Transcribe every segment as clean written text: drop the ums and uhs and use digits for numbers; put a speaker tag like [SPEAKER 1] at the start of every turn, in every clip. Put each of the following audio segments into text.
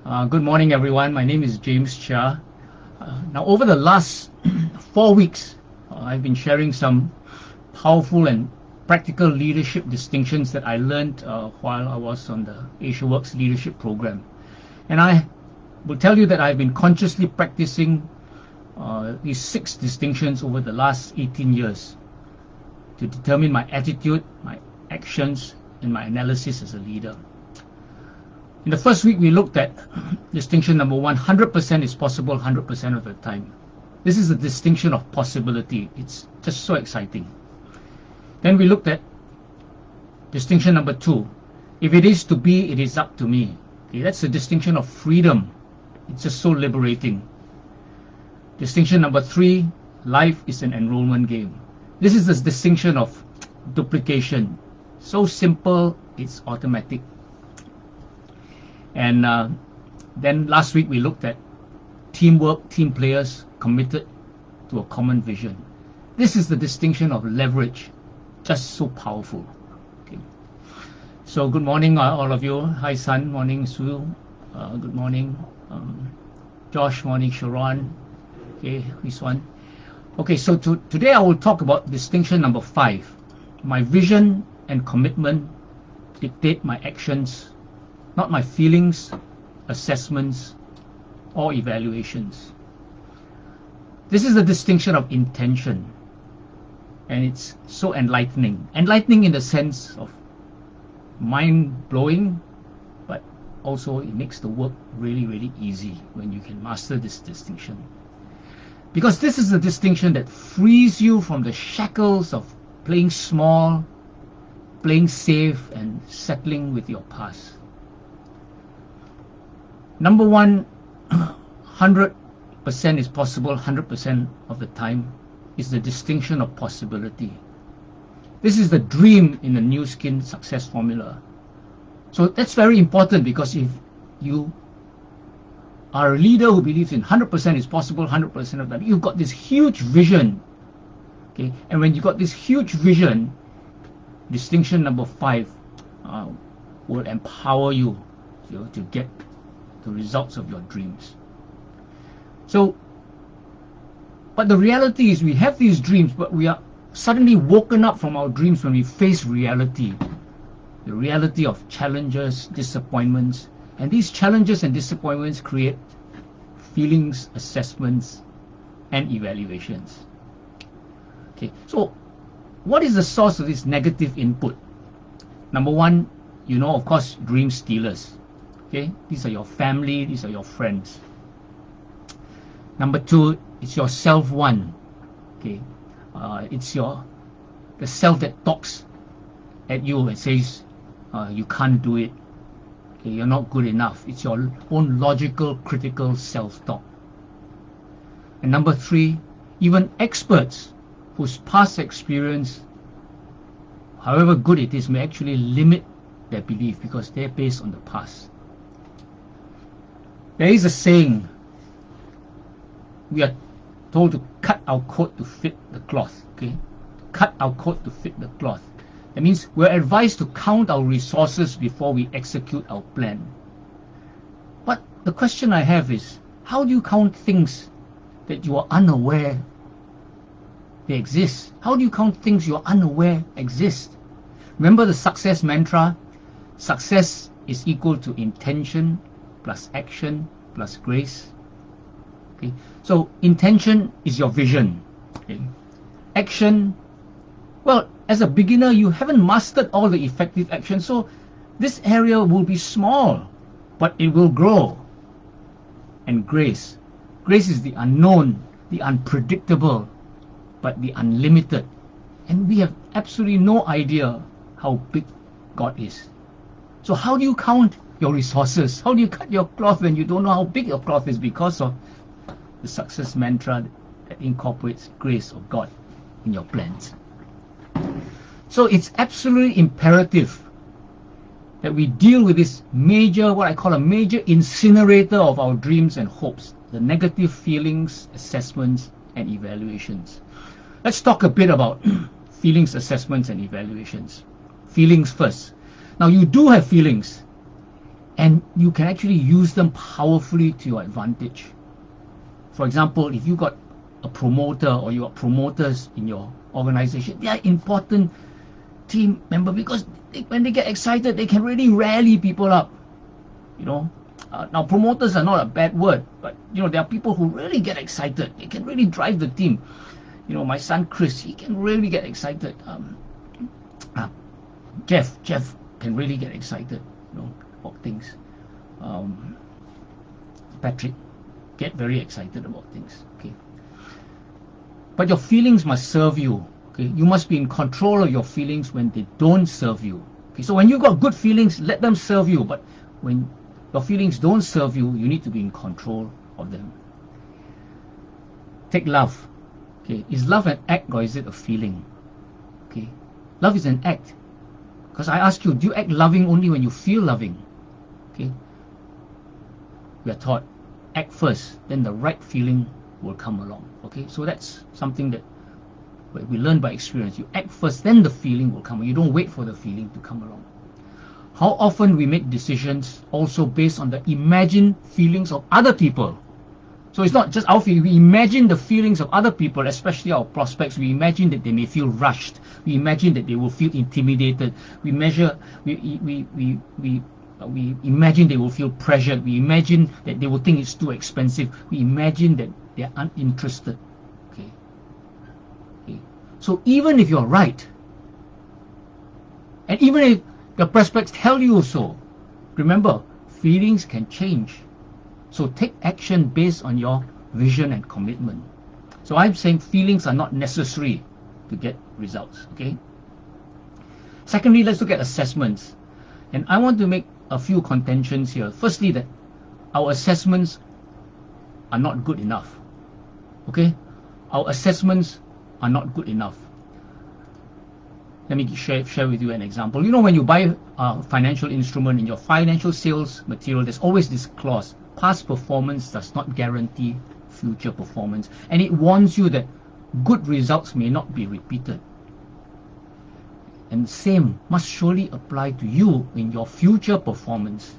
[SPEAKER 1] Good morning, everyone. My name is James Chia. Now, over the last 4 weeks, I've been sharing some powerful and practical leadership distinctions that I learned while I was on the AsiaWorks leadership program. And I will tell you that I've been consciously practicing these 6 distinctions over the last 18 years to determine my attitude, my actions, and my analysis as a leader. In the first week, we looked at distinction number 1, 100% is possible 100% of the time. This is the distinction of possibility. It's just so exciting. Then we looked at distinction number 2, if it is to be, it is up to me. Okay, that's the distinction of freedom. It's just so liberating. Distinction number 3, life is an enrollment game. This is the distinction of duplication. So simple, it's automatic. And then last week we looked at teamwork, team players committed to a common vision. This is the distinction of leverage, just so powerful. Okay. So good morning, all of you. Hi, Sun. Morning, Sue. Good morning, Josh. Morning, Sharon. Okay, this one. Okay, so today I will talk about distinction number 5. My vision and commitment dictate my actions, not my feelings, assessments, or evaluations. This is the distinction of intention, and it's so enlightening. Enlightening in the sense of mind-blowing, but also it makes the work really, really easy when you can master this distinction. Because this is the distinction that frees you from the shackles of playing small, playing safe, and settling with your past. Number 1, 100% is possible 100% of the time, is the distinction of possibility. This is the dream in the New Skin success formula. So that's very important, because if you are a leader who believes in 100% is possible 100% of the time, you've got this huge vision. Okay? And when you've got this huge vision, distinction number 5 will empower you, to get the results of your dreams. So, but the reality is we have these dreams, but we are suddenly woken up from our dreams when we face reality. The reality of challenges, disappointments, and these challenges and disappointments create feelings, assessments, and evaluations. Okay, so what is the source of this negative input? Number 1, of course, dream stealers. Okay, these are your family, these are your friends. Number 2, it's your self-one. Okay, it's the self that talks at you and says you can't do it. Okay, you're not good enough. It's your own logical, critical self-talk. And number 3, even experts whose past experience, however good it is, may actually limit their belief because they're based on the past. There is a saying, we are told to cut our coat to fit the cloth. Okay, cut our coat to fit the cloth. That means we're advised to count our resources before we execute our plan. But the question I have is, how do you count things that you are unaware they exist? How do you count things you are unaware exist? Remember the success mantra? Success is equal to intention plus action plus grace. Okay, so intention is your vision. Okay. Action, well, as a beginner, you haven't mastered all the effective action, so this area will be small, but it will grow. And grace is the unknown, the unpredictable, but the unlimited. And we have absolutely no idea how big God is. So how do you count your resources? How do you cut your cloth when you don't know how big your cloth is? Because of the success mantra that incorporates grace of God in your plans. So it's absolutely imperative that we deal with this major, what I call a major incinerator of our dreams and hopes, the negative feelings, assessments, and evaluations. Let's talk a bit about feelings, assessments, and evaluations. Feelings first. Now, you do have feelings, and you can actually use them powerfully to your advantage. For example, if you got a promoter or you got promoters in your organization, they are important team member because when they get excited, they can really rally people up. Now promoters are not a bad word, but there are people who really get excited. They can really drive the team. My son Chris, he can really get excited. Jeff can really get excited, about things. Patrick get very excited about things. Okay, but your feelings must serve you. Okay, you must be in control of your feelings when they don't serve you. Okay, so when you got good feelings, let them serve you. But when your feelings don't serve you, you need to be in control of them. Take love. Okay, is love an act or is it a feeling? Okay, love is an act. Because I ask you, do you act loving only when you feel loving? Okay, we are taught act first, then the right feeling will come along. Okay, so that's something that we learn by experience. You act first, then the feeling will come. You don't wait for the feeling to come along. How often we make decisions also based on the imagined feelings of other people. So it's not just our feelings. We imagine the feelings of other people, especially our prospects. We imagine that they may feel rushed. We imagine that they will feel intimidated. We imagine they will feel pressured. We imagine that they will think it's too expensive. We imagine that they're uninterested. Okay. So even if you're right, and even if your prospects tell you so, remember, feelings can change. So take action based on your vision and commitment. So I'm saying feelings are not necessary to get results. Okay. Secondly, let's look at assessments. And I want to make a few contentions here. Firstly, that our assessments are not good enough. Okay? Our assessments are not good enough. Let me share with you an example. When you buy a financial instrument in your financial sales material, there's always this clause: past performance does not guarantee future performance. And it warns you that good results may not be repeated. And the same must surely apply to you in your future performance.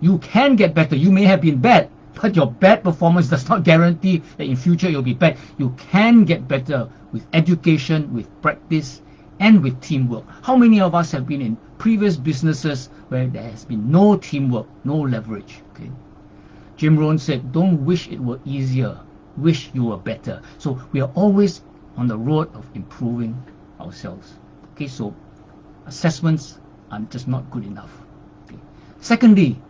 [SPEAKER 1] You can get better. You may have been bad, but your bad performance does not guarantee that in future you'll be bad. You can get better with education, with practice, and with teamwork. How many of us have been in previous businesses where there has been no teamwork, no leverage? Okay. Jim Rohn said, don't wish it were easier, wish you were better. So we are always on the road of improving ourselves. Okay, so assessments are just not good enough. Okay. Secondly,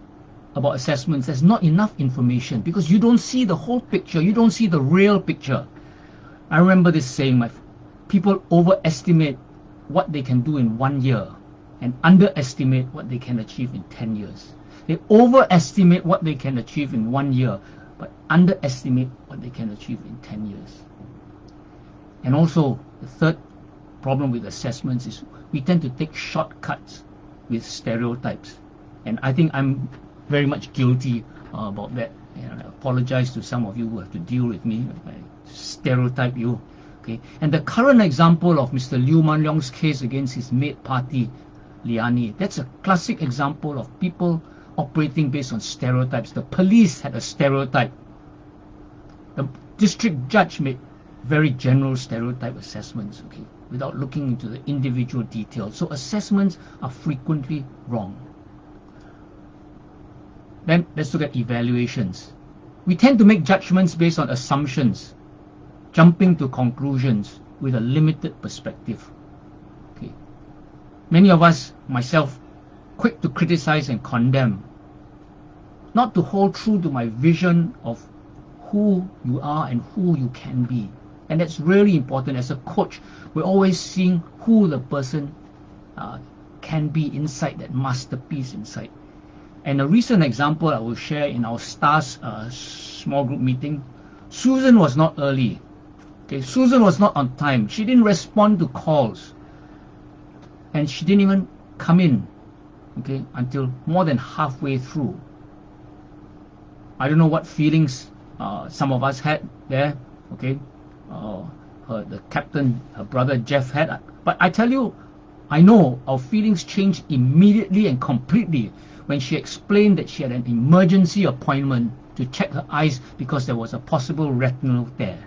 [SPEAKER 1] about assessments, there's not enough information because you don't see the whole picture. You don't see the real picture. I remember this saying, people overestimate what they can do in 1 year and underestimate what they can achieve in 10 years. They overestimate what they can achieve in 1 year, but underestimate what they can achieve in 10 years. And also, the third problem with assessments is we tend to take shortcuts with stereotypes. And I think I'm very much guilty about that. And I apologize to some of you who have to deal with me. I stereotype you. Okay. And the current example of Mr. Liu Manleong's case against his maid party, Liani, that's a classic example of people operating based on stereotypes. The police had a stereotype. The district judge made very general stereotype assessments, okay, without looking into the individual details. So assessments are frequently wrong. Then let's look at evaluations. We tend to make judgments based on assumptions, jumping to conclusions with a limited perspective. Okay. Many of us, myself, quick to criticize and condemn, not to hold true to my vision of who you are and who you can be. And that's really important. As a coach, we're always seeing who the person can be inside, that masterpiece inside. And a recent example I will share in our STARS small group meeting, Susan was not early. Okay, Susan was not on time. She didn't respond to calls. And she didn't even come in, okay, until more than halfway through. I don't know what feelings some of us had there, okay. The captain, her brother Jeff had. But I tell you, I know our feelings changed immediately and completely when she explained that she had an emergency appointment to check her eyes because there was a possible retinal tear.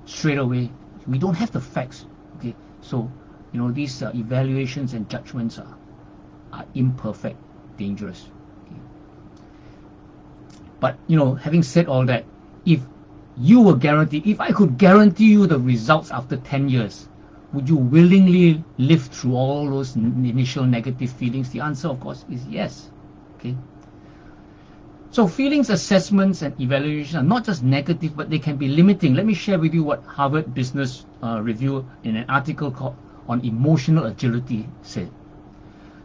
[SPEAKER 1] Straight away, we don't have the facts. Okay, so these evaluations and judgments are imperfect, dangerous. Okay. But having said all that, if I could guarantee you the results after 10 years, would you willingly live through all those initial negative feelings? The answer, of course, is yes. Okay. So feelings, assessments, and evaluation are not just negative, but they can be limiting. Let me share with you what Harvard Business Review in an article called on emotional agility said.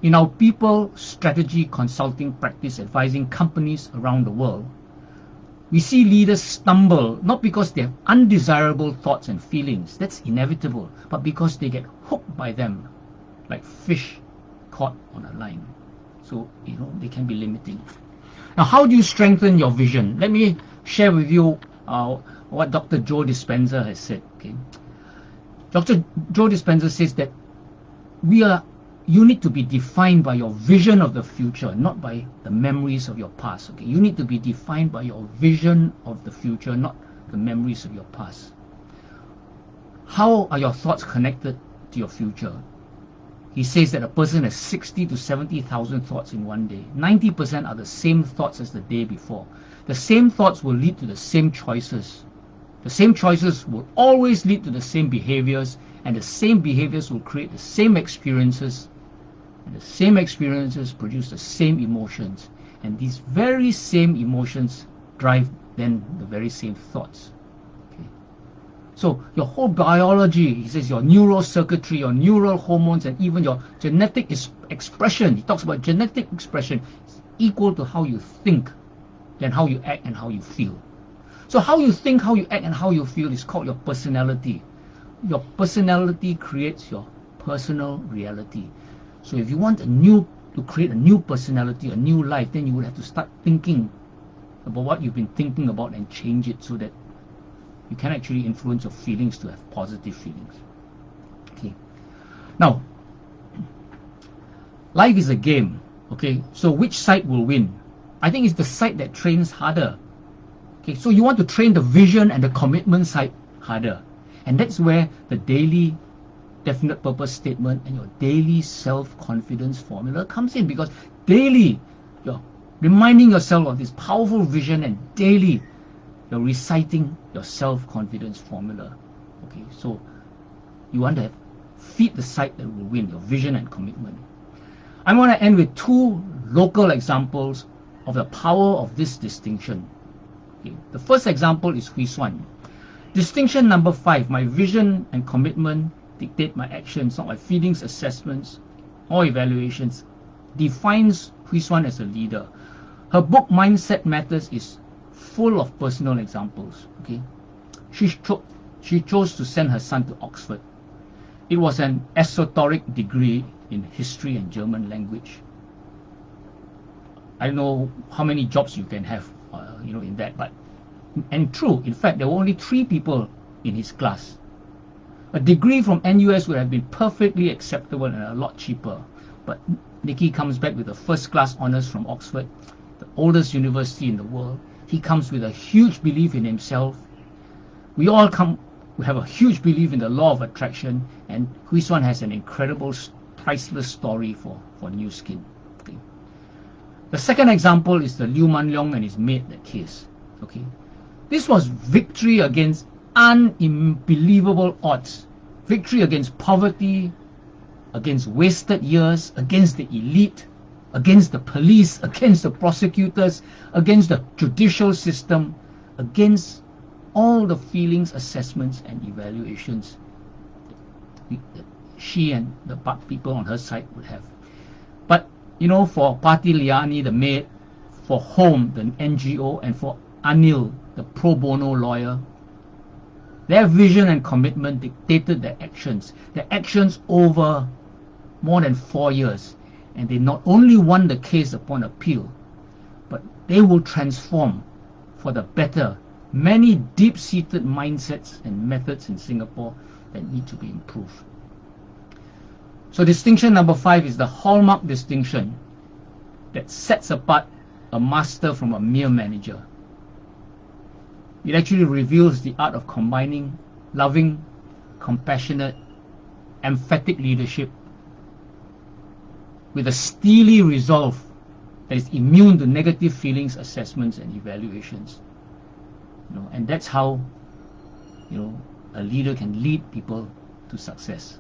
[SPEAKER 1] In our people strategy consulting practice advising companies around the world, we see leaders stumble not because they have undesirable thoughts and feelings, that's inevitable, but because they get hooked by them like fish caught on a line. So they can be limiting. Now, how do you strengthen your vision? Let me share with you what Dr. Joe Dispenza has said. Okay, Dr. Joe Dispenza says that you need to be defined by your vision of the future, not by the memories of your past. Okay, you need to be defined by your vision of the future, not the memories of your past. How are your thoughts connected to your future? He says that a person has 60 to 70,000 thoughts in one day. 90% are the same thoughts as the day before. The same thoughts will lead to the same choices. The same choices will always lead to the same behaviors, and the same behaviors will create the same experiences, and the same experiences produce the same emotions, and these very same emotions drive then the very same thoughts. So your whole biology, he says, your neural circuitry, your neural hormones, and even your genetic expression, he talks about genetic expression, is equal to how you think, then how you act and how you feel. So how you think, how you act, and how you feel is called your personality. Your personality creates your personal reality. So if you want to create a new personality, a new life, then you would have to start thinking about what you've been thinking about and change it so that you can actually influence your feelings to have positive feelings. Okay. Now, life is a game. Okay. So which side will win? I think it's the side that trains harder. Okay. So you want to train the vision and the commitment side harder, and that's where the daily definite purpose statement and your daily self-confidence formula comes in, because daily you're reminding yourself of this powerful vision, and daily you're reciting your self-confidence formula. Okay, so you want to feed the side that will win, your vision and commitment. I want to end with two local examples of the power of this distinction. Okay, the first example is Hui Xuan. Distinction number 5, my vision and commitment dictate my actions, not my feelings, assessments, or evaluations, defines Hui Xuan as a leader. Her book Mindset Matters is full of personal examples. Okay, she chose to send her son to Oxford. It was an esoteric degree in history and German language. I don't know how many jobs you can have, in that, and true. In fact, there were only 3 people in his class. A degree from NUS would have been perfectly acceptable and a lot cheaper. But Nicky comes back with a first-class honors from Oxford, the oldest university in the world. He comes with a huge belief in himself. We have a huge belief in the law of attraction, and Hui Xuan has an incredible, priceless story for New Skin. Okay. The second example is the Liu Man Leong and his maid, that case. Okay. This was victory against unbelievable odds. Victory against poverty, against wasted years, against the elite, against the police, against the prosecutors, against the judicial system, against all the feelings, assessments, and evaluations that she and the people on her side would have. But, for Pati Liani, the maid, for Home, the NGO, and for Anil, the pro bono lawyer, their vision and commitment dictated their actions over more than 4 years. And they not only won the case upon appeal, but they will transform for the better many deep-seated mindsets and methods in Singapore that need to be improved. So distinction number 5 is the hallmark distinction. that sets apart a master from a mere manager. It actually reveals the art of combining loving, compassionate, emphatic leadership with a steely resolve that is immune to negative feelings, assessments, and evaluations. And that's how a leader can lead people to success.